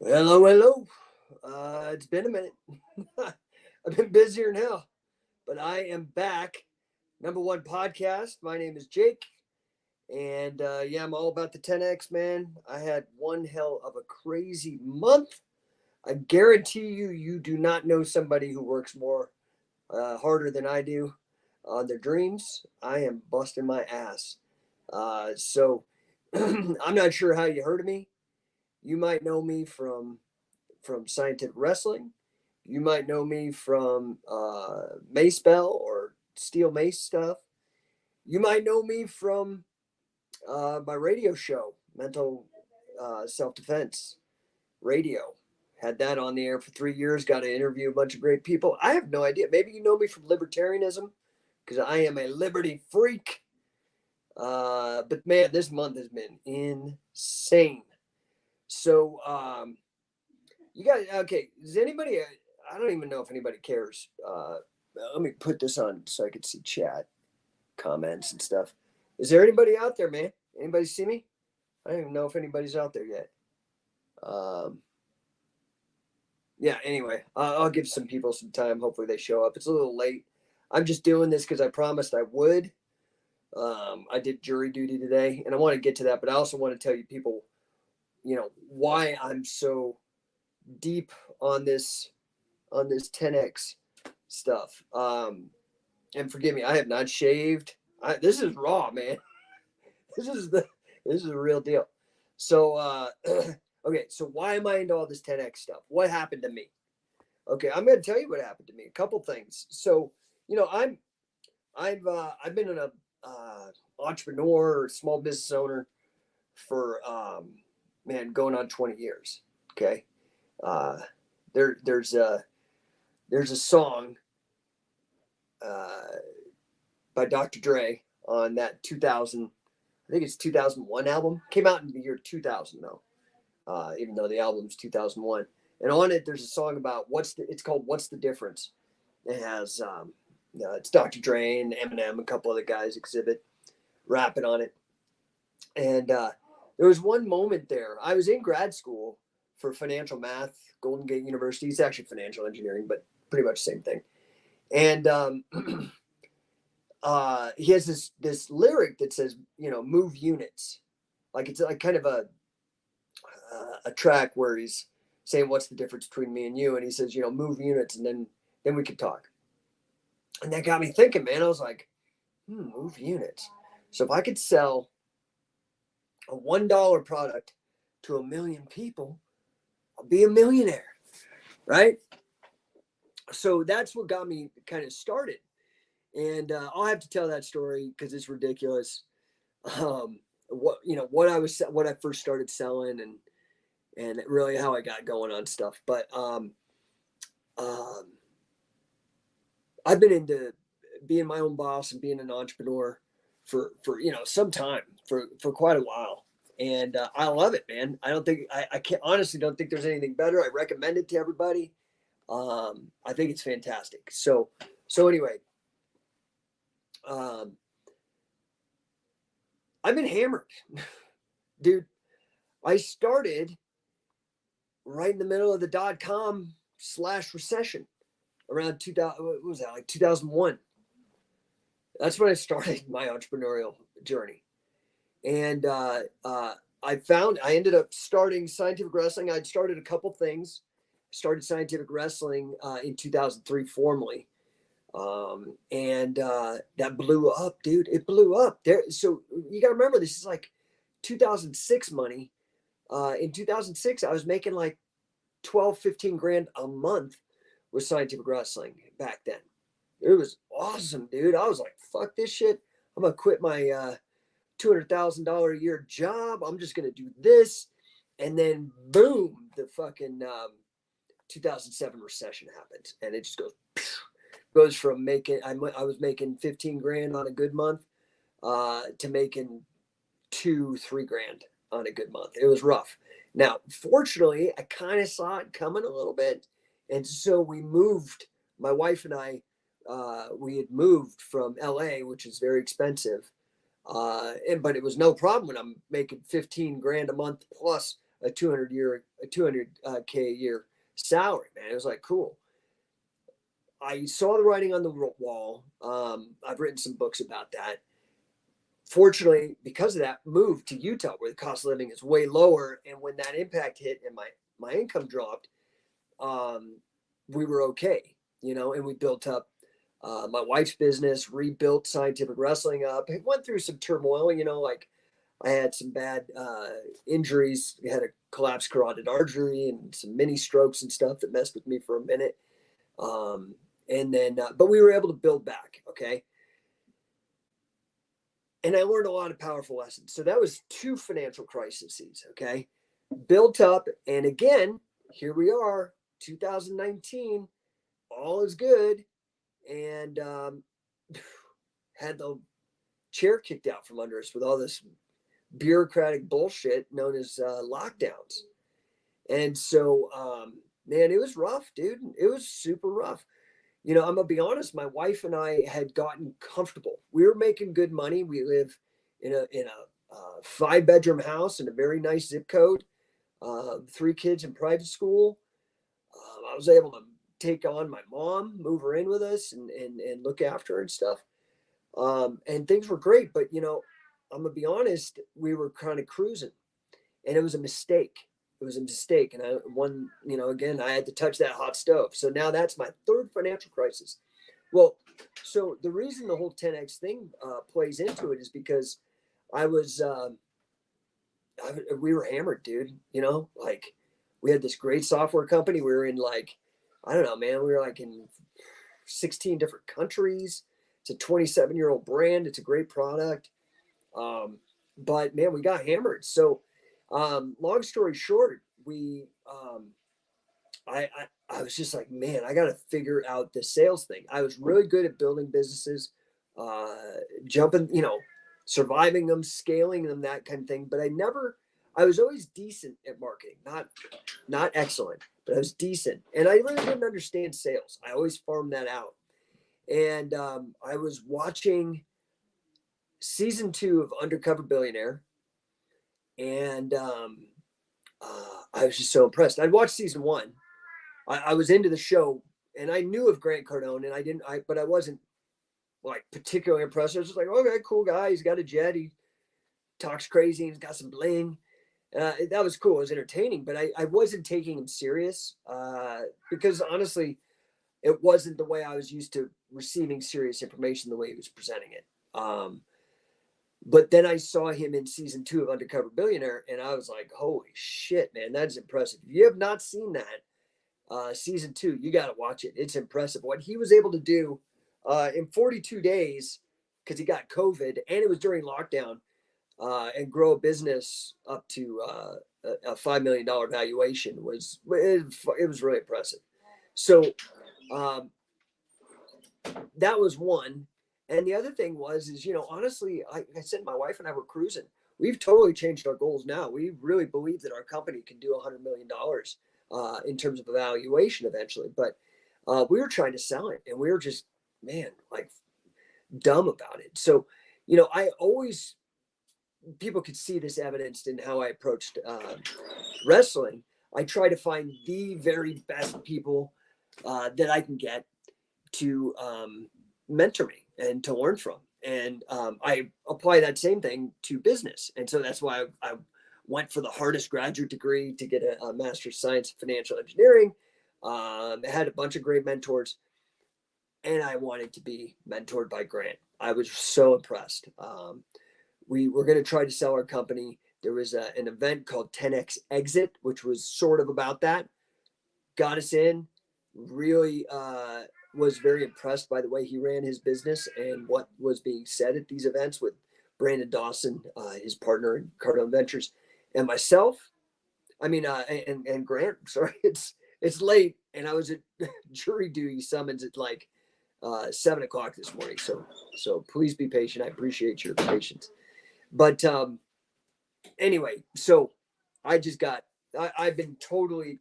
Hello, hello. It's been a minute. I've been busier now, but I am back. No1 Podcast. My name is Jake. And yeah, I'm all about the 10X, man. I had one hell of a crazy month. I guarantee you, you do not know somebody who works more harder than I do on their dreams. I am busting my ass. So I'm not sure how you heard of me. You might know me from scientific wrestling. You might know me from mace bell or steel mace stuff. You might know me from my radio show, Mental Self Defense Radio. Had that on the air for 3 years. Got to interview a bunch of great people. I have no idea. Maybe you know me from libertarianism because I am a liberty freak. But man, this month has been insane. So, you guys, okay? Does anybody? I don't even know if anybody cares. Let me put this on so I can see chat comments and stuff. Is there anybody out there, man? Anybody see me? I don't even know if anybody's out there yet. Yeah. Anyway, I'll give some people some time. Hopefully they show up. It's a little late. I'm just doing this because I promised I would. I did jury duty today, and I want to get to that, but I also want to tell you people, why I'm so deep on this 10x stuff. And forgive me, I have not shaved. This is raw, man. this is the real deal. So okay, so why am I into all this 10x stuff? What happened to me? Okay, I'm going to tell you what happened to me. A couple things. So I've been an entrepreneur or small business owner for going on 20 years. Okay. There's a song by Dr. Dre on that 2000, I think it's 2001 album. Came out in the year 2000 though, even though the album's 2001. And on it, there's a song about it's called "What's the Difference." It has it's Dr. Dre and Eminem, a couple other guys exhibit rapping on it. And there was one moment there. I was in grad school for financial math, Golden Gate University. It's actually financial engineering, but pretty much the same thing. And he has this lyric that says, move units. Like it's like kind of a track where he's saying, what's the difference between me and you? And he says, move units, and then we could talk. And that got me thinking, man. I was like, move units. So if I could sell a $1 product to 1 million people, I'll be a millionaire, right? So that's what got me kind of started. And I'll have to tell that story because it's ridiculous. What I first started selling and really how I got going on stuff. But I've been into being my own boss and being an entrepreneur for some time, for quite a while. And I love it, man. I can't honestly don't think there's anything better. I recommend it to everybody. I think it's fantastic. So anyway, I've been hammered, dude. I started right in the middle of the .com / recession around 2000. What was that? Like 2001. That's when I started my entrepreneurial journey. And I ended up starting scientific wrestling. I'd started a couple things. Started scientific wrestling in 2003 formally. And that blew up, dude. It blew up there. So you got to remember, this is like 2006 money. In 2006, I was making like 12, 15 grand a month with scientific wrestling back then. It was awesome, dude. I was like, fuck this shit. I'm going to quit my $200,000 a year job. I'm just going to do this. And then boom, the fucking 2007 recession happened. And it just goes from I was making 15 grand on a good month to making 2-3 grand on a good month. It was rough. Now, fortunately, I kind of saw it coming a little bit. And so we moved, my wife and I, we had moved from LA, which is very expensive. But it was no problem when I'm making 15 grand a month plus a 200K a year salary, man. It was like, cool. I saw the writing on the wall. I've written some books about that. Fortunately, because of that, moved to Utah where the cost of living is way lower. And when that impact hit and my income dropped, we were okay, and we built up my wife's business, rebuilt Scientific Wrestling up. It went through some turmoil, like I had some bad injuries. I had a collapsed carotid artery and some mini strokes and stuff that messed with me for a minute. And then, but we were able to build back. Okay. And I learned a lot of powerful lessons. So that was 2 financial crises. Okay. Built up. And again, here we are, 2019, all is good. And had the chair kicked out from under us with all this bureaucratic bullshit known as lockdowns. And so, man, it was rough, dude. It was super rough. I'm gonna be honest. My wife and I had gotten comfortable. We were making good money. We live in a 5-bedroom house in a very nice zip code. 3 kids in private school. I was able to take on my mom, move her in with us, and look after her and stuff. And things were great. But I'm gonna be honest. We were kind of cruising, and it was a mistake. And again, I had to touch that hot stove. So now that's my 3rd financial crisis. Well, so the reason the whole 10X thing plays into it is because we were hammered, dude. Like we had this great software company. We were in I don't know, man. We were in 16 different countries. It's a 27-year-old brand. It's a great product. But man, we got hammered. So, long story short, I was just like, man, I got to figure out the sales thing. I was really good at building businesses, jumping, surviving them, scaling them, that kind of thing. But I was always decent at marketing, not excellent, but I was decent. And I really didn't understand sales. I always farmed that out. And I was watching season 2 of Undercover Billionaire. And I was just so impressed. I'd watched season 1. I was into the show, and I knew of Grant Cardone, and but I wasn't particularly impressed. I was just like, okay, cool guy. He's got a jet. He talks crazy. He's got some bling. That was cool. It was entertaining, but I wasn't taking him serious because honestly, it wasn't the way I was used to receiving serious information the way he was presenting it. But then I saw him in season 2 of Undercover Billionaire, and I was like, holy shit, man, that's impressive. If you have not seen that, season 2, you got to watch it. It's impressive. What he was able to do in 42 days, because he got COVID, and it was during lockdown, and grow a business up to a $5 million valuation it was really impressive. So that was one. And the other thing is, honestly, I said, my wife and I were cruising. We've totally changed our goals now. We really believe that our company can do $100 million in terms of evaluation eventually. But we were trying to sell it, and we were just, man, dumb about it. So, people could see this evidenced in how I approached wrestling. I try to find the very best people that I can get to mentor me and to learn from. And I apply that same thing to business. And so that's why I went for the hardest graduate degree to get a Master's of Science in Financial Engineering. I had a bunch of great mentors, and I wanted to be mentored by Grant. I was so impressed. We were going to try to sell our company. There was an event called 10X Exit, which was sort of about that. Got us in, really was very impressed by the way he ran his business and what was being said at these events with Brandon Dawson, his partner in Cardone Ventures, and myself. And Grant. Sorry, it's late, and I was at jury duty summons at 7:00 this morning. So please be patient. I appreciate your patience. But anyway, so I've been totally.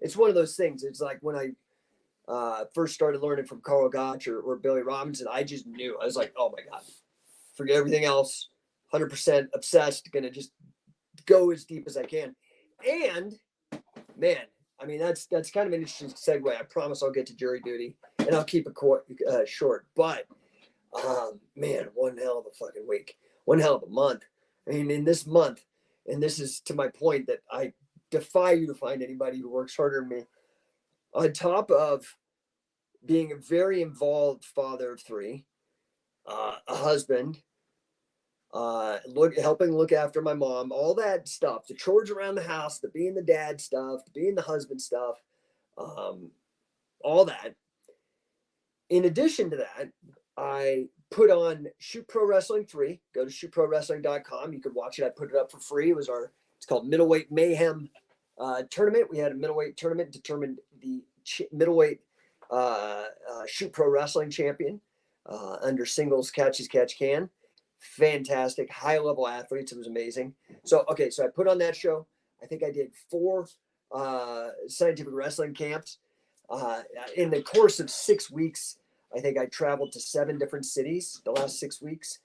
It's one of those things. It's like when I first started learning from Carl Gotch or Billy Robinson, I just knew. I was like, oh my God, forget everything else. 100% obsessed, going to just go as deep as I can. And man, I mean, that's kind of an interesting segue. I promise I'll get to jury duty, and I'll keep it short. But man, one hell of a fucking week, one hell of a month. I mean, in this month, and this is to my point that I defy you to find anybody who works harder than me. On top of being a very involved father of three, a husband, helping look after my mom, all that stuff, the chores around the house, the being the dad stuff, the being the husband stuff, all that. In addition to that, I put on Shoot Pro Wrestling 3. Go to shootprowrestling.com. You could watch it. I put it up for free. It's called Middleweight Mayhem tournament. We had a middleweight tournament, determined the middleweight Shoot Pro Wrestling champion under singles catch as catch can. Fantastic, high level athletes. It was amazing. So I put on that show. I think I did 4 scientific wrestling camps. In the course of 6 weeks, I think I traveled to 7 different cities the last 6 weeks.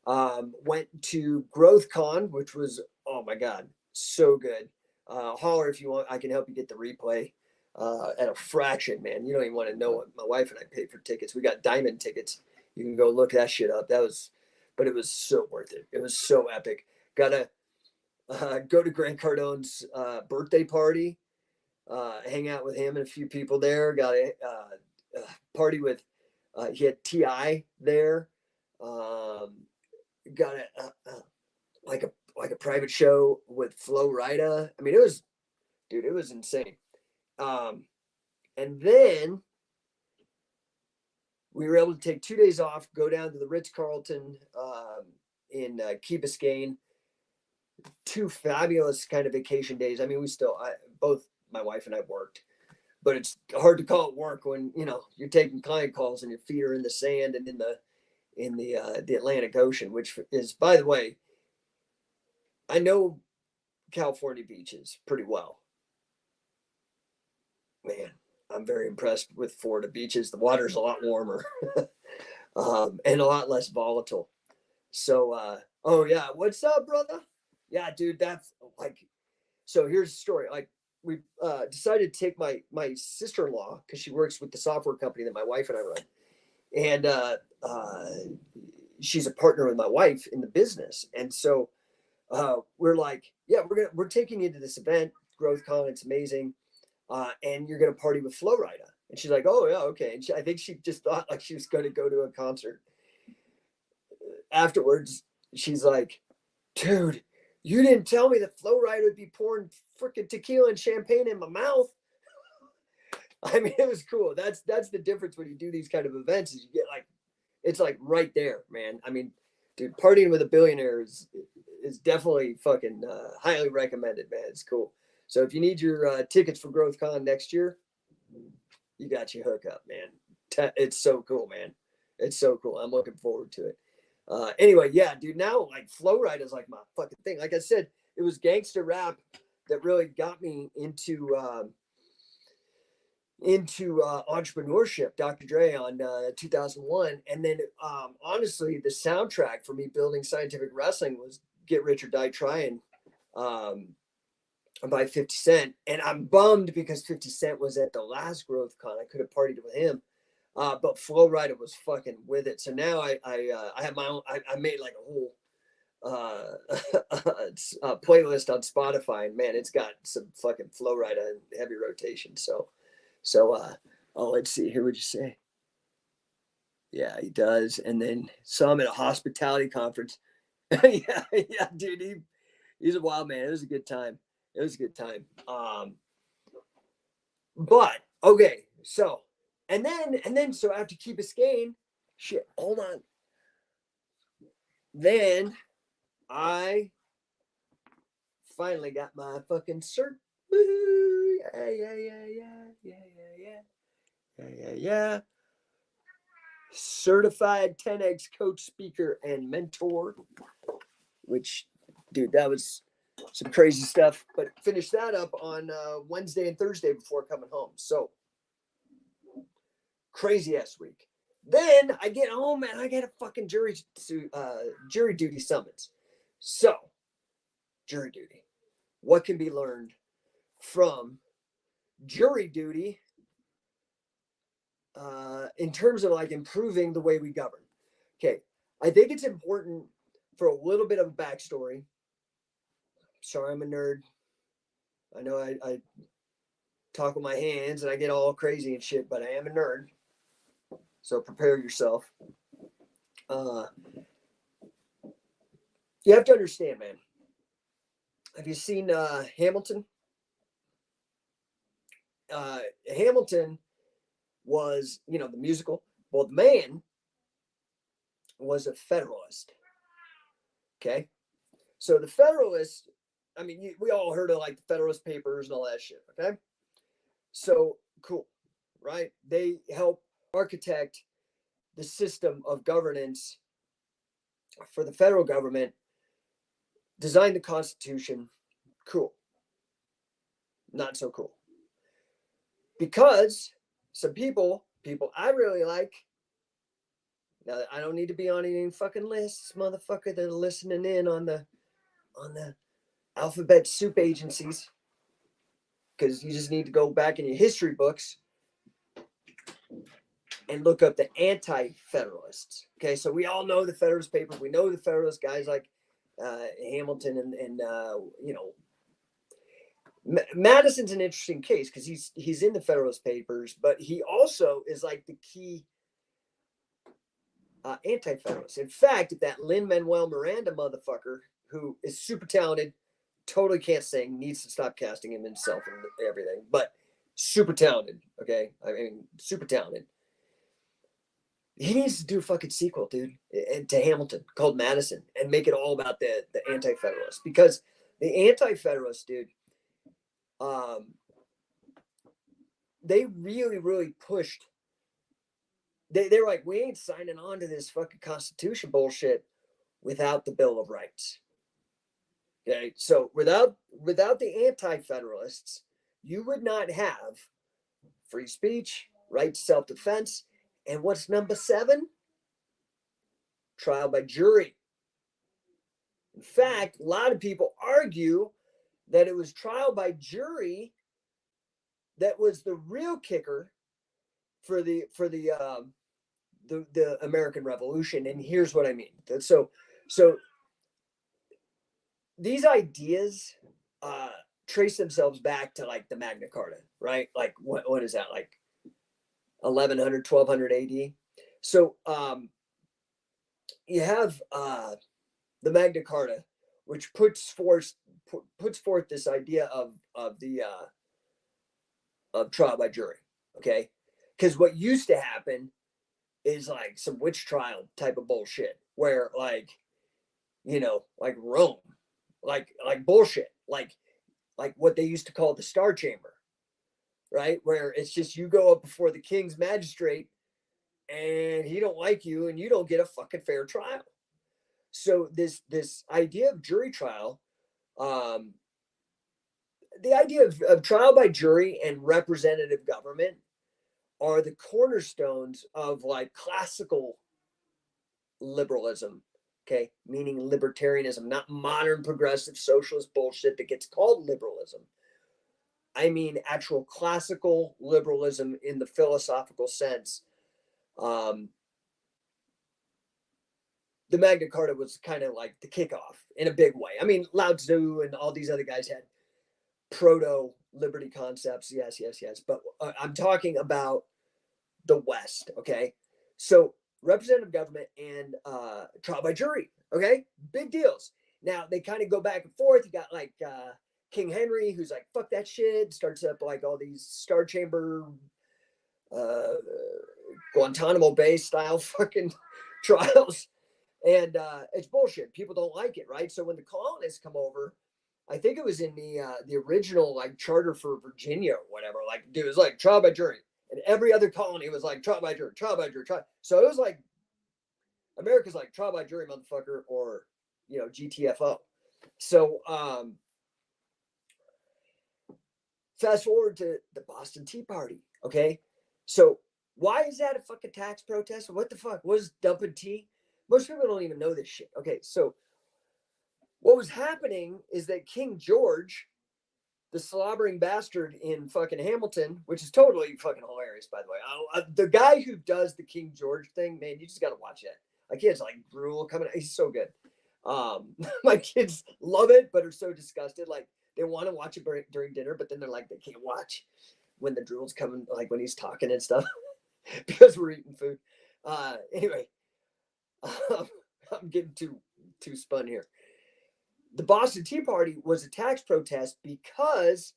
Went to GrowthCon, which was, oh my God, so good. Holler if you want, I can help you get the replay at a fraction, man. You don't even want to know what my wife and I paid for tickets. We got diamond tickets. You can go look that shit up. But it was so worth it. It was so epic. Got to go to Grant Cardone's birthday party, hang out with him and a few people there. Got a party with, he had T.I. there. Got like a private show with Flo Rida. I mean, it was insane. And then we were able to take 2 days off, go down to the Ritz-Carlton in Key Biscayne. 2 fabulous kind of vacation days. I mean, both my wife and I worked, but it's hard to call it work when, you're taking client calls and your feet are in the sand and in the Atlantic Ocean, which is, by the way, I know California beaches pretty well. Man, I'm very impressed with Florida beaches. The water's a lot warmer and a lot less volatile. So, oh yeah, what's up, brother? Yeah, dude, that's so here's the story. We decided to take my sister-in-law, because she works with the software company that my wife and I run. And she's a partner with my wife in the business. And so we're like, yeah, we're taking you to this event, GrowthCon. It's amazing. And you're going to party with Flo Rida. And she's like, oh yeah, okay. And I think she just thought like she was going to go to a concert. Afterwards, she's like, dude, you didn't tell me that Flo Rida would be pouring freaking tequila and champagne in my mouth. I mean, it was cool. That's the difference when you do these kind of events, is you get it's right there, man. I mean, dude, partying with a billionaire is definitely fucking highly recommended, man. It's cool. So if you need your tickets for GrowthCon next year, you got your hookup, man. It's so cool, man. It's so cool. I'm looking forward to it. Anyway, yeah, dude, now Flo Rida is my fucking thing. Like I said, it was gangster rap that really got me into entrepreneurship. Dr. Dre on 2001. And then honestly, the soundtrack for me building scientific wrestling was Get Rich or Die Trying by 50 Cent. And I'm bummed because 50 Cent was at the last GrowthCon. I could have partied with him. But Flo Rida was fucking with it. So now I have my own, I made a whole playlist on Spotify, and man, it's got some fucking Flo Rida in heavy rotation. So let's see, here would you say? Yeah, he does. And then saw him at a hospitality conference. yeah, dude, he's a wild man. It was a good time. But okay, so and then so after Key Biscayne, shit, hold on. Then I finally got my fucking cert. Woo-hoo. Yeah. Certified 10X coach, speaker, and mentor. Which, dude, that was some crazy stuff. But finished that up on Wednesday and Thursday before coming home. So crazy ass week. Then I get home and I get a fucking jury duty summons. So, jury duty. What can be learned from jury duty in terms of like improving the way we govern. Okay, I think it's important for a little bit of a backstory. Sorry, I'm a nerd. I know I talk with my hands and I get all crazy and shit, but I am a nerd. So prepare yourself. You have to understand, man. Have you seen Hamilton? Hamilton was, the musical. Well, the man was a Federalist. Okay. So the Federalist, we all heard of like the Federalist Papers and all that shit. Okay. So cool, right? They help architect the system of governance for the federal government, design the Constitution. Cool. Not so cool. Because some people I really like, now I don't need to be on any fucking lists, motherfucker, that are listening in on the alphabet soup agencies, because you just need to go back in your history books and look up the anti-federalists. Okay, so we all know the Federalist Papers. We know the Federalist guys like Hamilton and Madison's an interesting case because he's in the Federalist Papers, but he also is like the key anti-federalist. In fact, if that Lin-Manuel Miranda motherfucker, who is super talented, totally can't sing, needs to stop casting him himself and everything, but super talented. Okay, super talented. He needs to do a fucking sequel, dude, to Hamilton called Madison and make it all about the anti-federalists, because the anti-federalists, dude, they really, really pushed. They're like, we ain't signing on to this fucking Constitution bullshit without the Bill of Rights. Okay, so without the anti-federalists, you would not have free speech, right to self-defense, and what's number 7? Trial by jury. In fact, a lot of people argue that it was trial by jury that was the real kicker for the American Revolution. And here's what I mean. So these ideas trace themselves back to like the Magna Carta, right? Like what is that, like 1100, 1200 AD? So you have the Magna Carta, which puts forth this idea of trial by jury. Okay, because what used to happen is like some witch trial type of bullshit, where like Rome, like bullshit, like what they used to call the Star Chamber, right? Where it's just you go up before the king's magistrate and he don't like you and you don't get a fucking fair trial. So this idea of jury trial, the idea of trial by jury and representative government are the cornerstones of like classical liberalism. Okay, meaning libertarianism, not modern progressive socialist bullshit that gets called liberalism. I mean actual classical liberalism in the philosophical sense. The Magna Carta was kind of like the kickoff in a big way. I mean, Lao Tzu and all these other guys had proto-liberty concepts. Yes. But I'm talking about the West, okay? So representative government and trial by jury, okay? Big deals. Now, they kind of go back and forth. You got like King Henry, who's like, fuck that shit, starts up like all these Star Chamber, Guantanamo Bay style fucking trials. And it's bullshit. People don't like it, right? So when the colonists come over, I think it was in the original like charter for Virginia or whatever, like dude, it was like trial by jury. And every other colony was like trial by jury, trial by jury, trial. So it was like America's like trial by jury, motherfucker, or GTFO. So fast forward to the Boston Tea Party, okay? So why is that a fucking tax protest? What the fuck? What is dumping tea? Most people don't even know this shit. Okay, so what was happening is that King George the slobbering bastard in fucking Hamilton, which is totally fucking hilarious, by the way. The guy who does the King George thing, man, you just got to watch that. Like, he has like drool coming out. He's so good. My kids love it, but are so disgusted. Like, they want to watch it during dinner, but then they're like, they can't watch when the drool's coming, like when he's talking and stuff, because we're eating food. Anyway, I'm getting too spun here. The Boston Tea Party was a tax protest because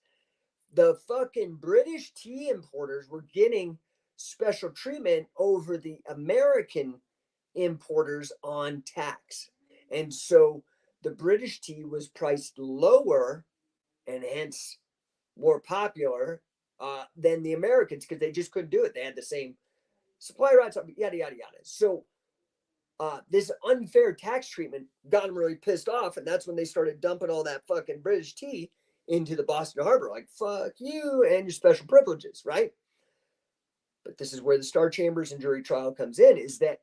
the fucking British tea importers were getting special treatment over the American importers on tax. And so the British tea was priced lower and hence more popular than the Americans because they just couldn't do it. They had the same supply rights, yada, yada, yada. So this unfair tax treatment got them really pissed off. And that's when they started dumping all that fucking British tea into the Boston Harbor. Like, fuck you and your special privileges, right? But this is where the Star Chambers and jury trial comes in, is that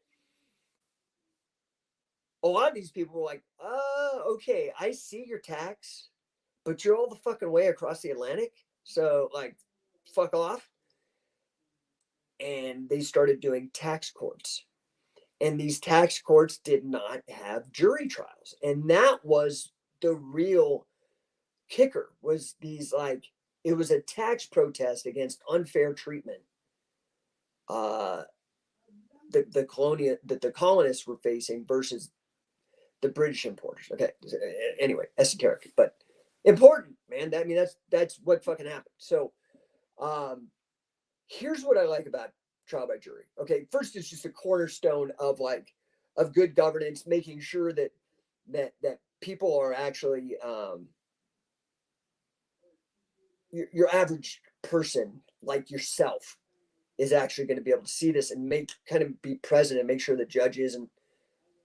a lot of these people were like, okay, I see your tax, but you're all the fucking way across the Atlantic. So, like, fuck off. And they started doing tax courts. And these tax courts did not have jury trials. And that was the real kicker, was these, like, it was a tax protest against unfair treatment the colonists were facing versus the British importers. Okay. Anyway, esoteric, but important, man. That's what fucking happened. So here's what I like about trial by jury. Okay. First, it's just a cornerstone of good governance, making sure that people are actually your average person like yourself is actually going to be able to see this and be present and make sure the judge isn't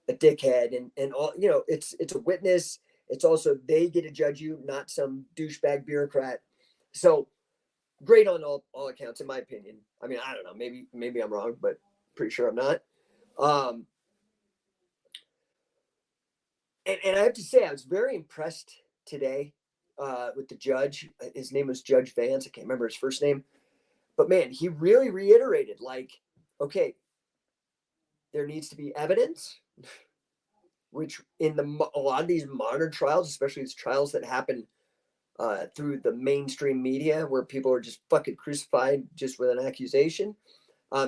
a dickhead and all, it's a witness. It's also, they get to judge you, not some douchebag bureaucrat. So great on all accounts, in my opinion. I mean, I don't know, maybe I'm wrong, but pretty sure I'm not. And I have to say, I was very impressed today with the judge. His name was Judge Vance. I can't remember his first name. But man, he really reiterated, like, okay, there needs to be evidence, which in a lot of these modern trials, especially these trials that happen through the mainstream media where people are just fucking crucified just with an accusation,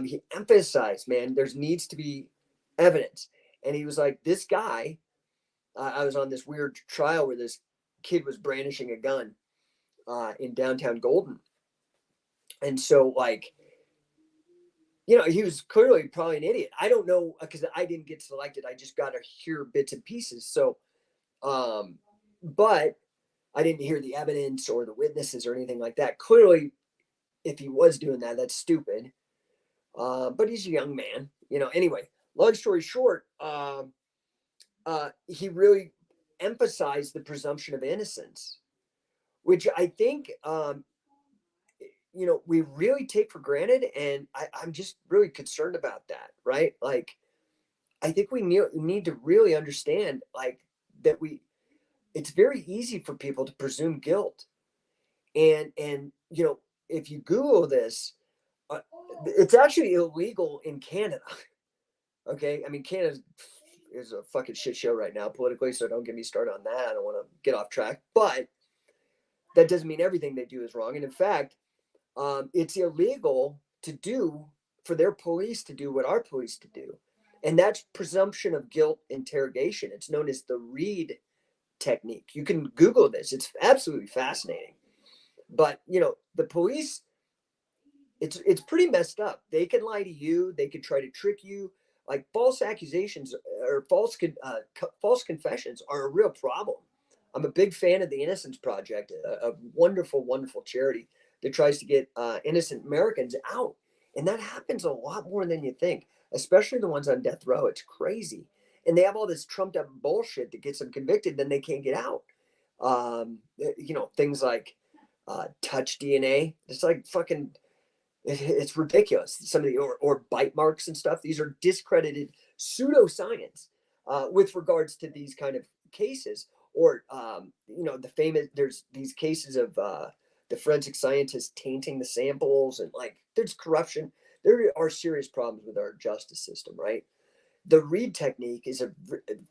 he emphasized, man, there needs to be evidence. And he was like, this guy, I was on this weird trial where this kid was brandishing a gun in downtown Golden. And so, like, he was clearly probably an idiot. I don't know, because I didn't get selected. I just got to hear bits and pieces. So, but I didn't hear the evidence or the witnesses or anything like that. Clearly, if he was doing that, that's stupid. But he's a young man, Anyway, long story short, he really emphasized the presumption of innocence, which I think, we really take for granted. And I'm just really concerned about that, right? Like, I think we need to really understand, like, that it's very easy for people to presume guilt. And if you Google this, it's actually illegal in Canada. Okay. I mean, Canada is a fucking shit show right now politically, so don't get me started on that. I don't want to get off track, but that doesn't mean everything they do is wrong. And in fact, it's illegal for their police to do what our police to do. And that's presumption of guilt interrogation. It's known as the Reed technique. You can Google this. It's absolutely fascinating. But, the police, it's pretty messed up. They can lie to you. They can try to trick you. Like, false accusations or false confessions are a real problem. I'm a big fan of the Innocence Project, a wonderful, wonderful charity that tries to get innocent Americans out. And that happens a lot more than you think, especially the ones on death row. It's crazy. And they have all this trumped up bullshit that gets them convicted, then they can't get out. Things like touch DNA. It's like fucking, it's ridiculous. Some of the, or bite marks and stuff. These are discredited pseudoscience with regards to these kind of cases. or the famous, there's these cases of the forensic scientists tainting the samples, and like there's corruption. There are serious problems with our justice system, right? The read technique is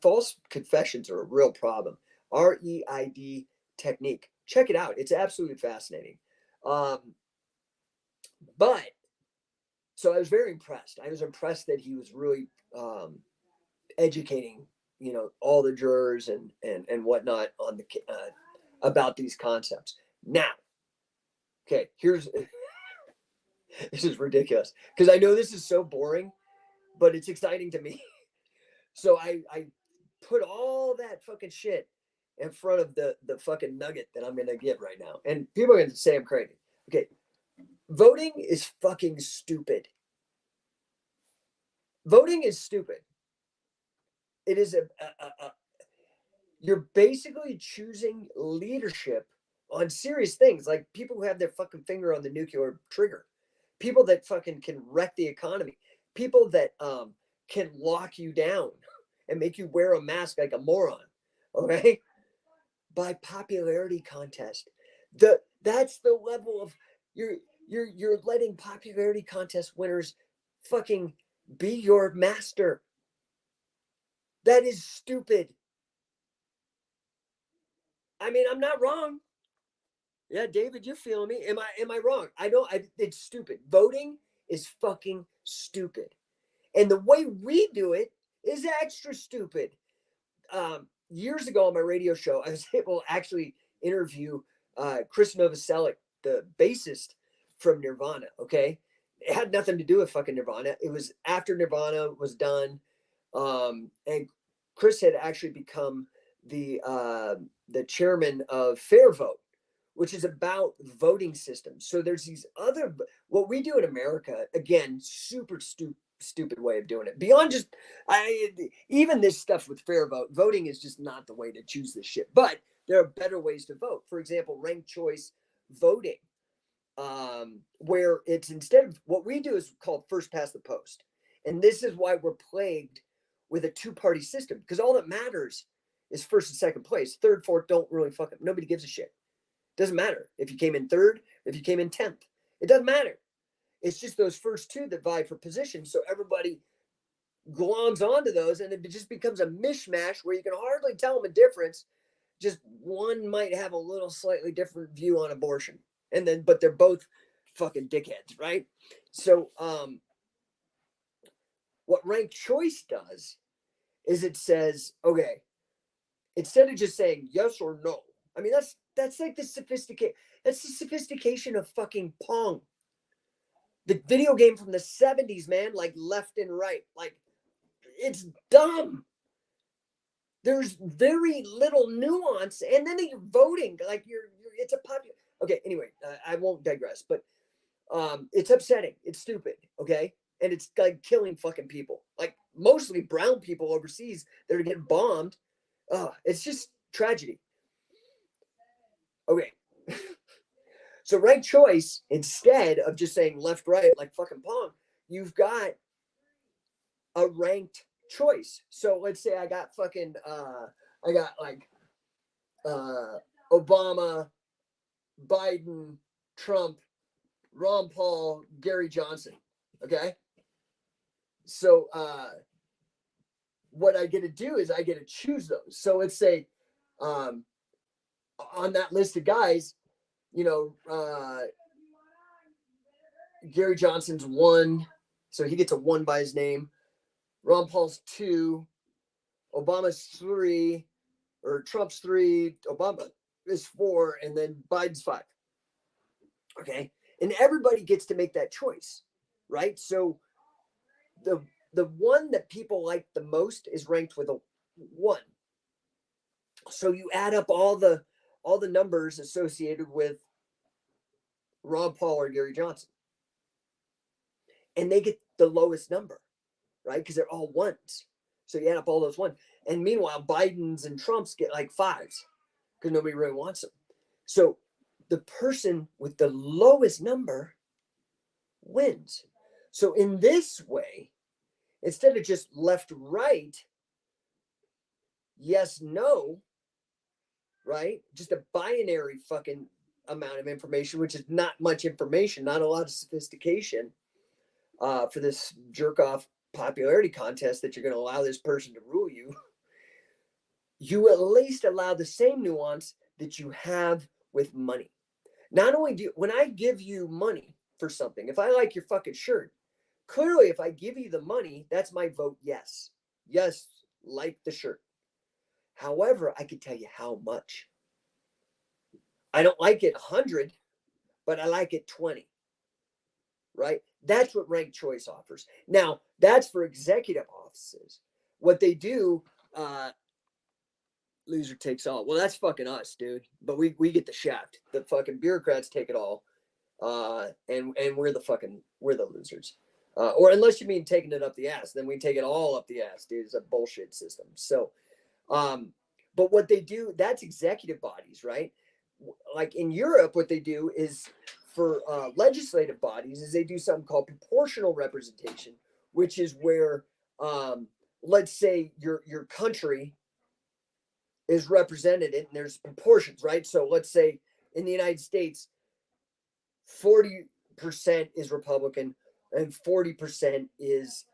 false confessions are a real problem. REID technique. Check it out. It's absolutely fascinating. But so I was very impressed. I was impressed that he was really educating, all the jurors and whatnot on the about these concepts. Now, okay, here's this is ridiculous because I know this is so boring, but it's exciting to me. So I put all that fucking shit in front of the fucking nugget that I'm gonna give right now, and people are gonna say I'm crazy. Okay, voting is fucking stupid. Voting is stupid. It is you're basically choosing leadership on serious things, like people who have their fucking finger on the nuclear trigger, people that fucking can wreck the economy, people that can lock you down and make you wear a mask like a moron. Okay, by popularity contest. That's the level of you're letting popularity contest winners fucking be your master. That is stupid. I mean, I'm not wrong. Yeah, David, you're feeling me. Am I wrong? It's stupid. Voting is fucking stupid. And the way we do it is extra stupid. Years ago on my radio show, I was able to actually interview Chris Novoselic, the bassist from Nirvana. Okay, it had nothing to do with fucking Nirvana. It was after Nirvana was done, and Chris had actually become the chairman of Fair Vote, which is about voting systems. So there's these other, what we do in America, again, super stupid way of doing it. Beyond just, even this stuff with fair voting is just not the way to choose this shit. But there are better ways to vote. For example, ranked choice voting, where it's instead of, what we do is called first past the post. And this is why we're plagued with a two-party system, because all that matters is first and second place. Third, fourth, don't really fucking, nobody gives a shit. Doesn't matter if you came in third, if you came in 10th. It doesn't matter. It's just those first two that vie for position. So everybody gloms onto those, and it just becomes a mishmash where you can hardly tell them a difference. Just one might have a little slightly different view on abortion, but they're both fucking dickheads, right? So what ranked choice does is it says, okay, instead of just saying yes or no, I mean, that's like the sophistication of fucking Pong. The video game from the 70s, man, like left and right. Like, it's dumb. There's very little nuance. And then you're voting. Like, it's a popular. Okay, anyway, I won't digress. But it's upsetting. It's stupid, okay? And it's like killing fucking people. Like, mostly brown people overseas that are getting bombed. It's just tragedy. Okay. So ranked choice, instead of just saying left, right, like fucking Pong, you've got a ranked choice. So let's say I got fucking, I got like Obama, Biden, Trump, Ron Paul, Gary Johnson. Okay. So what I get to do is I get to choose those. So let's say on that list of guys, Gary Johnson's 1, so he gets a 1 by his name. Ron Paul's 2, Obama's 3, or Trump's 3, Obama is 4, and then Biden's 5. Okay, and everybody gets to make that choice, right? So the one that people like the most is ranked with a 1. So you add up all the numbers associated with Ron Paul or Gary Johnson, and they get the lowest number, right? Because they're all 1s. So you add up all those 1s. And meanwhile, Biden's and Trump's get like 5s because nobody really wants them. So the person with the lowest number wins. So in this way, instead of just left, right, yes, no, right? Just a binary fucking amount of information, which is not much information, not a lot of sophistication for this jerk off popularity contest that you're going to allow this person to rule you. You at least allow the same nuance that you have with money. Not only do when I give you money for something, if I like your fucking shirt, clearly if I give you the money, that's my vote yes. Yes, like the shirt. However, I could tell you how much. I don't like it 100, but I like it 20. Right? That's what ranked choice offers. Now, that's for executive offices. What they do, loser takes all. Well, that's fucking us, dude. But we get the shaft. The fucking bureaucrats take it all. And we're the losers. Or unless you mean taking it up the ass, then we take it all up the ass, dude. It's a bullshit system. So, but what they do, that's executive bodies, right? Like in Europe, what they do is for legislative bodies is they do something called proportional representation, which is where, let's say your country is represented and there's proportions, right? So let's say in the United States, 40% is Republican and 40% is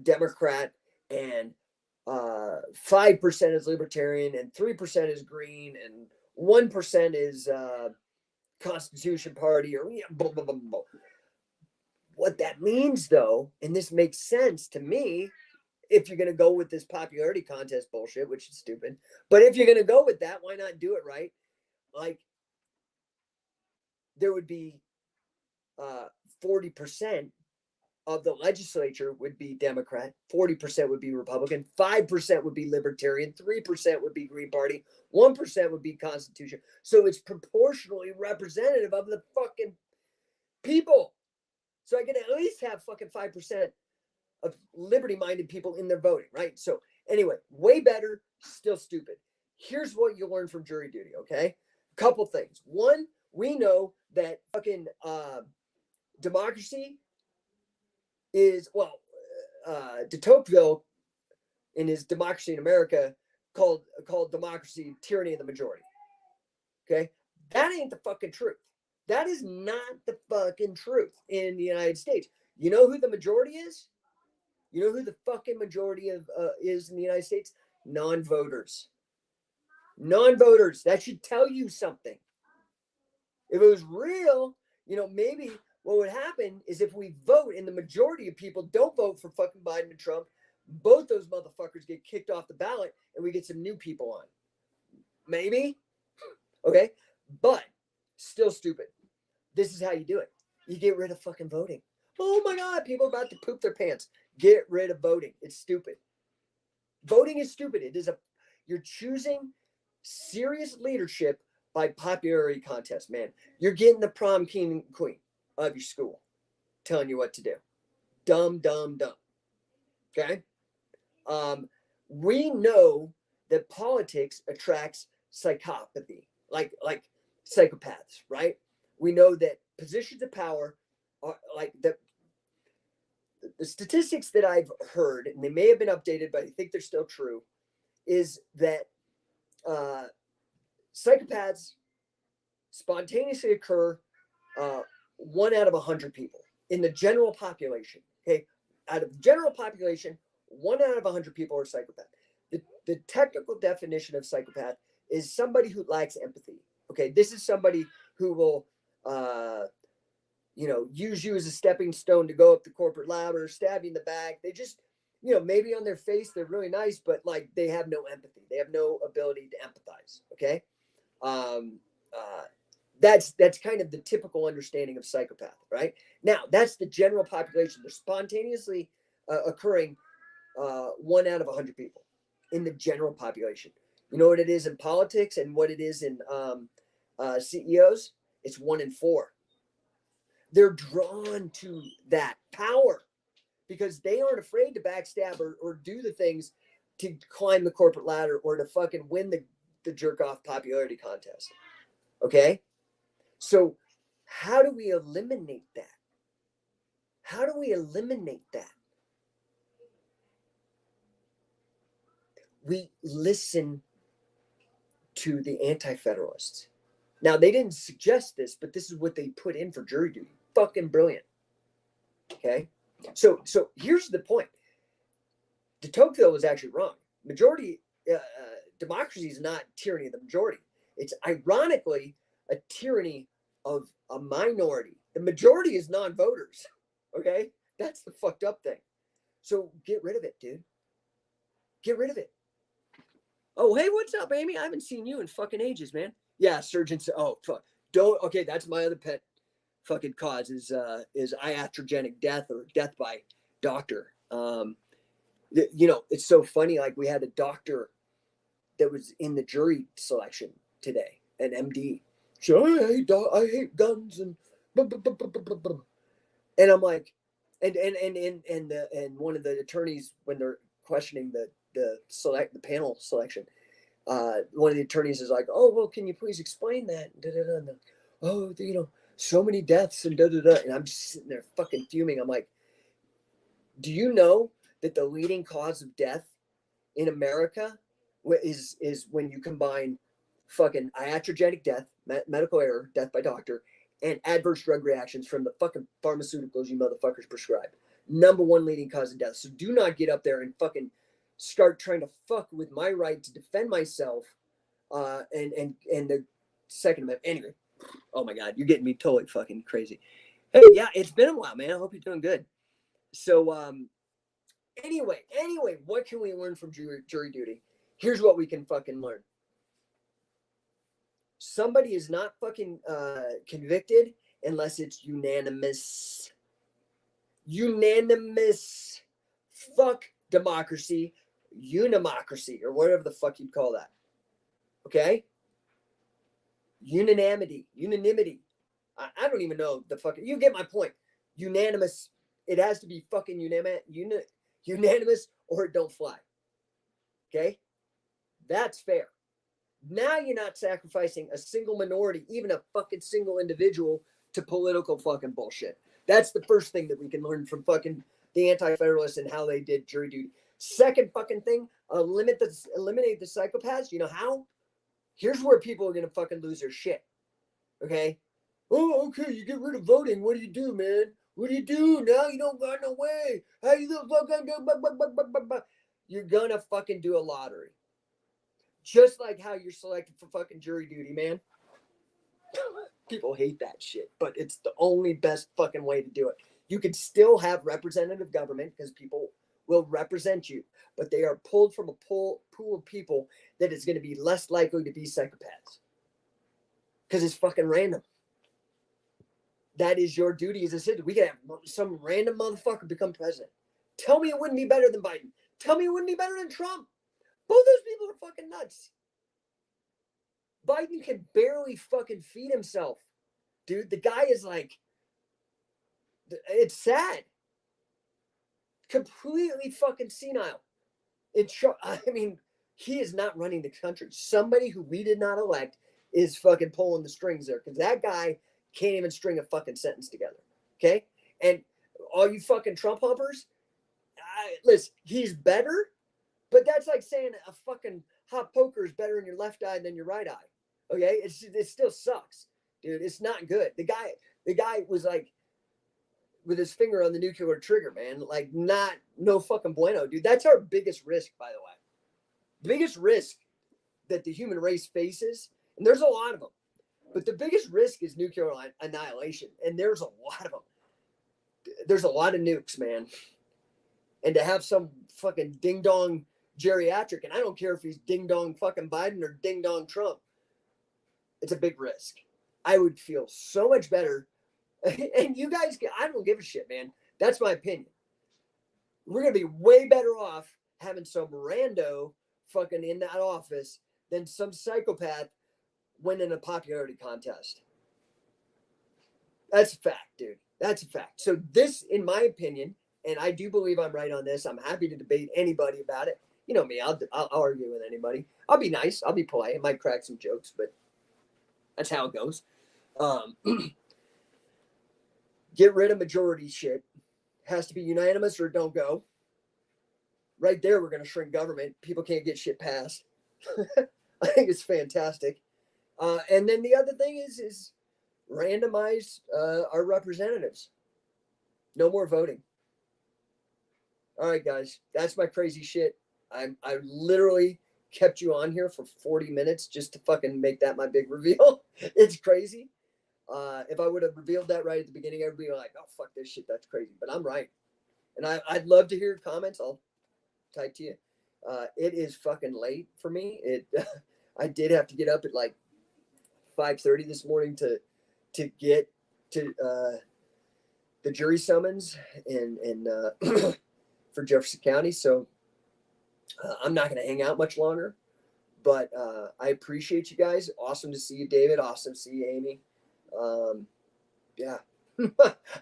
Democrat and 5% is Libertarian and 3% is Green and 1% is Constitution Party or blah, blah, blah, blah. What that means though, and this makes sense to me, if you're going to go with this popularity contest bullshit, which is stupid, but if you're going to go with that, why not do it right? Like there would be 40% of the legislature would be Democrat, 40% would be Republican, 5% would be Libertarian, 3% would be Green Party, 1% would be Constitution. So it's proportionally representative of the fucking people. So I can at least have fucking 5% of liberty-minded people in their voting, right? So anyway, way better, still stupid. Here's what you learn from jury duty, okay? A couple things. One, we know that fucking democracy is, well, de Tocqueville in his Democracy in America called democracy tyranny of the majority. Okay? That ain't the fucking truth. That is not the fucking truth in the United States. You know who the majority is? You know who the fucking majority of is in the United States? Non-voters. Non-voters. That should tell you something. If it was real, maybe what would happen is if we vote and the majority of people don't vote for fucking Biden and Trump, both those motherfuckers get kicked off the ballot and we get some new people on. Maybe. Okay. But still stupid. This is how you do it. You get rid of fucking voting. Oh my God. People are about to poop their pants. Get rid of voting. It's stupid. Voting is stupid. You're choosing serious leadership by popularity contest, man. You're getting the prom king and queen of your school telling you what to do. Dumb, dumb, dumb. Okay? We know that politics attracts psychopathy, like psychopaths, right? We know that positions of power are like the statistics that I've heard, and they may have been updated, but I think they're still true, is that psychopaths spontaneously occur 1 out of 100 people in the general population. Okay, out of the general population, 1 out of 100 people are psychopath. The technical definition of psychopath is somebody who lacks empathy. Okay, this is somebody who will, use you as a stepping stone to go up the corporate ladder, stab you in the back. They just, maybe on their face they're really nice, but like they have no empathy. They have no ability to empathize. Okay. That's kind of the typical understanding of psychopath, right? Now, that's the general population. They're spontaneously occurring 1 out of 100 people in the general population. You know what it is in politics and what it is in CEOs? It's 1 in 4. They're drawn to that power because they aren't afraid to backstab or do the things to climb the corporate ladder or to fucking win the jerk-off popularity contest. Okay? So how do we eliminate that? How do we eliminate that? We listen to the Anti-Federalists. Now, they didn't suggest this, but this is what they put in for jury duty. Fucking brilliant. Okay? So here's the point. De Tocqueville was actually wrong. Majority democracy is not tyranny of the majority. It's ironically a tyranny of a minority. The majority is non-voters. Okay? That's the fucked up thing. So get rid of it, dude. Get rid of it. Oh, hey, what's up, Amy? I haven't seen you in fucking ages, man. Yeah, surgeons. Oh, fuck. Don't. Okay, that's my other pet fucking cause is iatrogenic death or death by doctor. It's so funny. Like we had a doctor that was in the jury selection today, an MD. So I hate guns and blah, blah, blah, blah, blah, blah. And I'm like, and one of the attorneys when they're questioning the panel selection, one of the attorneys is like, oh well, can you please explain that? So many deaths and and I'm just sitting there fucking fuming. I'm like, do you know that the leading cause of death in America is when you combine fucking iatrogenic death, medical error, death by doctor, and adverse drug reactions from the fucking pharmaceuticals you motherfuckers prescribe. Number one leading cause of death. So do not get up there and fucking start trying to fuck with my right to defend myself. And the Second Amendment. Anyway, oh my God, you're getting me totally fucking crazy. Hey, yeah, it's been a while, man. I hope you're doing good. So, anyway, what can we learn from jury duty? Here's what we can fucking learn. Somebody is not fucking convicted unless it's unanimous. Unanimous. Fuck democracy. Unimocracy, or whatever the fuck you'd call that. Okay? Unanimity. I don't even know the fucking. You get my point. Unanimous. It has to be fucking unanimous or it don't fly. Okay? That's fair. Now you're not sacrificing a single minority, even a fucking single individual, to political fucking bullshit. That's the first thing that we can learn from fucking the Anti-Federalists and how they did jury duty. Second fucking thing, eliminate the psychopaths. You know how? Here's where people are gonna fucking lose their shit. Okay? Oh, okay, you get rid of voting. What do you do, man? What do you do? Now you don't got no way. How you gonna fucking do? You're gonna fucking do a lottery. Just like how you're selected for fucking jury duty, man. People hate that shit, but it's the only best fucking way to do it. You can still have representative government because people will represent you, but they are pulled from a pool of people that is going to be less likely to be psychopaths because it's fucking random. That is your duty as a citizen. We could have some random motherfucker become president. Tell me it wouldn't be better than Biden. Tell me it wouldn't be better than Trump. Both those people are fucking nuts. Biden can barely fucking feed himself. Dude, the guy is like, it's sad. Completely fucking senile. I mean, he is not running the country. Somebody who we did not elect is fucking pulling the strings there because that guy can't even string a fucking sentence together. Okay? And all you fucking Trump humpers, listen, he's better, but that's like saying a fucking hot poker is better in your left eye than your right eye. Okay? It still sucks, dude. It's not good. The guy was like with his finger on the nuclear trigger, man. Like no fucking bueno, dude. That's our biggest risk, by the way. The biggest risk that the human race faces, and there's a lot of them, but the biggest risk is nuclear annihilation, and there's a lot of them. There's a lot of nukes, man. And to have some fucking ding-dong geriatric, and I don't care if he's ding-dong fucking Biden or ding-dong Trump, it's a big risk. I would feel so much better. And you guys, I don't give a shit, man. That's my opinion. We're going to be way better off having some rando fucking in that office than some psychopath winning a popularity contest. That's a fact, dude. That's a fact. So this, in my opinion, and I do believe I'm right on this. I'm happy to debate anybody about it. You know me, I'll argue with anybody. I'll be nice. I'll be polite. I might crack some jokes, but that's how it goes. Get rid of majority shit. Has to be unanimous or don't go. Right there, we're going to shrink government. People can't get shit passed. I think it's fantastic. And then the other thing is randomize our representatives. No more voting. All right, guys, that's my crazy shit. I literally kept you on here for 40 minutes just to fucking make that my big reveal. It's crazy. If I would have revealed that right at the beginning, everybody would be like, oh, fuck this shit. That's crazy. But I'm right. And I'd love to hear your comments. I'll type to you. It is fucking late for me. I did have to get up at like 5:30 this morning to get to the jury summons and for Jefferson County. So I'm not going to hang out much longer. But I appreciate you guys. Awesome to see you, David. Awesome to see you, Amy. Yeah.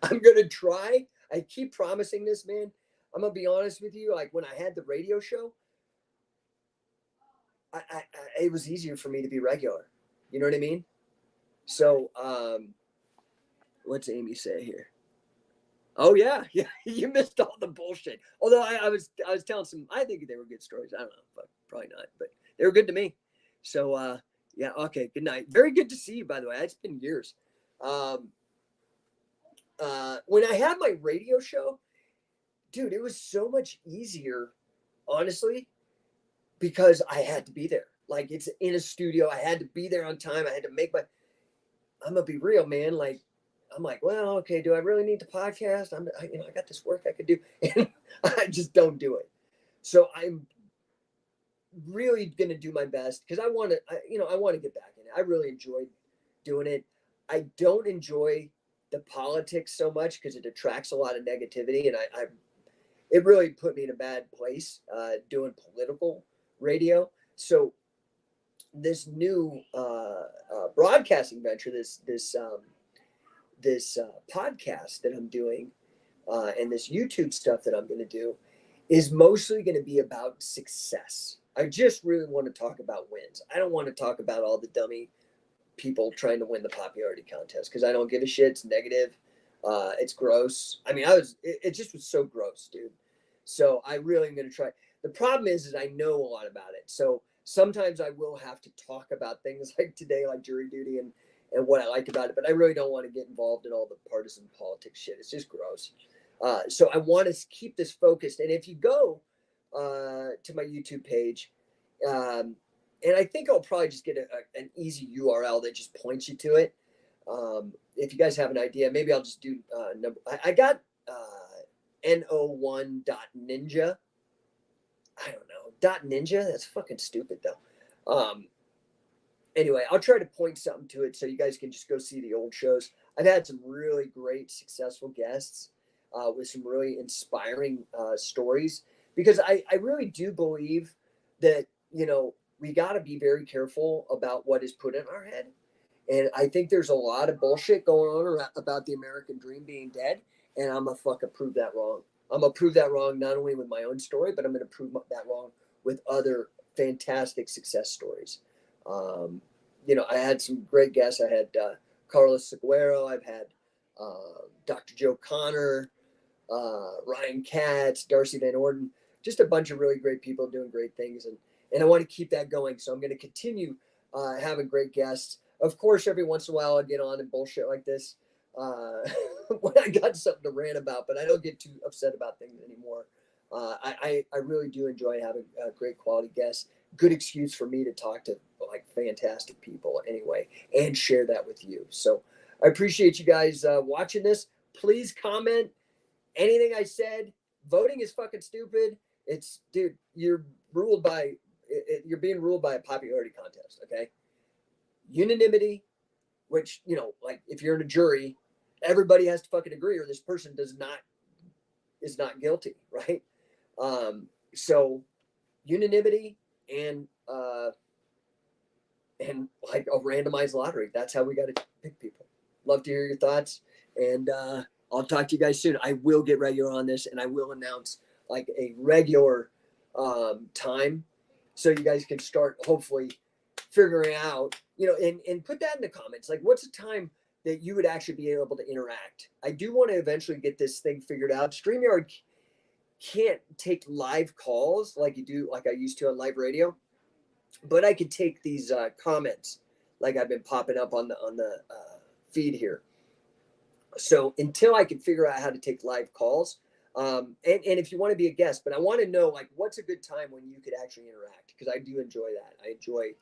I'm going to try. I keep promising this, man. I'm going to be honest with you. Like when I had the radio show, it was easier for me to be regular. You know what I mean? So, what's Amy say here? Oh yeah. You missed all the bullshit. Although I was telling some, I think they were good stories. I don't know, but probably not, but they were good to me. So, yeah. Okay. Good night. Very good to see you, by the way. It's been years. When I had my radio show, dude, it was so much easier, honestly, because I had to be there. Like it's in a studio. I had to be there on time. I had to make I'm gonna be real, man. Like, I'm like, well, okay, do I really need the podcast? I got this work I could do, and I just don't do it. So I'm really gonna do my best because I want to get back in it. I really enjoyed doing it. I don't enjoy the politics so much because it attracts a lot of negativity, and it really put me in a bad place doing political radio. So this new broadcasting venture, this podcast that I'm doing, and this YouTube stuff that I'm going to do, is mostly going to be about success. I just really want to talk about wins. I don't want to talk about all the dummy people trying to win the popularity contest because I don't give a shit. It's negative. It's gross. I mean, it just was so gross, dude. So I really am going to try. The problem is I know a lot about it. So sometimes I will have to talk about things like today, like jury duty and what I like about it, but I really don't want to get involved in all the partisan politics shit. It's just gross. So I want to keep this focused. And if you go to my YouTube page, and I think I'll probably just get an easy URL that just points you to it. If you guys have an idea, maybe I'll just do I got No1.ninja. I don't know. .ninja? That's fucking stupid though. Anyway, I'll try to point something to it so you guys can just go see the old shows. I've had some really great, successful guests with some really inspiring stories because I really do believe that, we got to be very careful about what is put in our head. And I think there's a lot of bullshit going on about the American dream being dead. And I'm going to fucking prove that wrong. I'm going to prove that wrong not only with my own story, but I'm going to prove that wrong with other fantastic success stories. I had some great guests. I had Carlos Seguero. I've had Dr. Joe Connor, Ryan Katz, Darcy Van Orden, just a bunch of really great people doing great things. And I want to keep that going. So I'm going to continue having great guests. Of course, every once in a while I'll get on and bullshit like this when I got something to rant about, but I don't get too upset about things anymore. I really do enjoy having great quality guests. Good excuse for me to talk to like fantastic people anyway, and share that with you. So I appreciate you guys watching this. Please comment anything I said. Voting is fucking stupid. Dude, you're being ruled by a popularity contest. Okay. Unanimity, which, like if you're in a jury, everybody has to fucking agree or this person is not guilty. Right. So unanimity and like a randomized lottery. That's how we got to pick people. Love to hear your thoughts. And I'll talk to you guys soon. I will get regular on this and I will announce like a regular time so you guys can start hopefully figuring out, and put that in the comments. Like what's a time that you would actually be able to interact? I do want to eventually get this thing figured out. StreamYard can't take live calls like I used to on live radio. but I could take these comments like I've been popping up on the feed here. So until I can figure out how to take live calls, and if you want to be a guest, but I want to know like what's a good time when you could actually interact, because I do enjoy that. I enjoy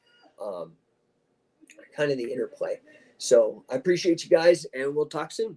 kind of the interplay. So I appreciate you guys, and we'll talk soon.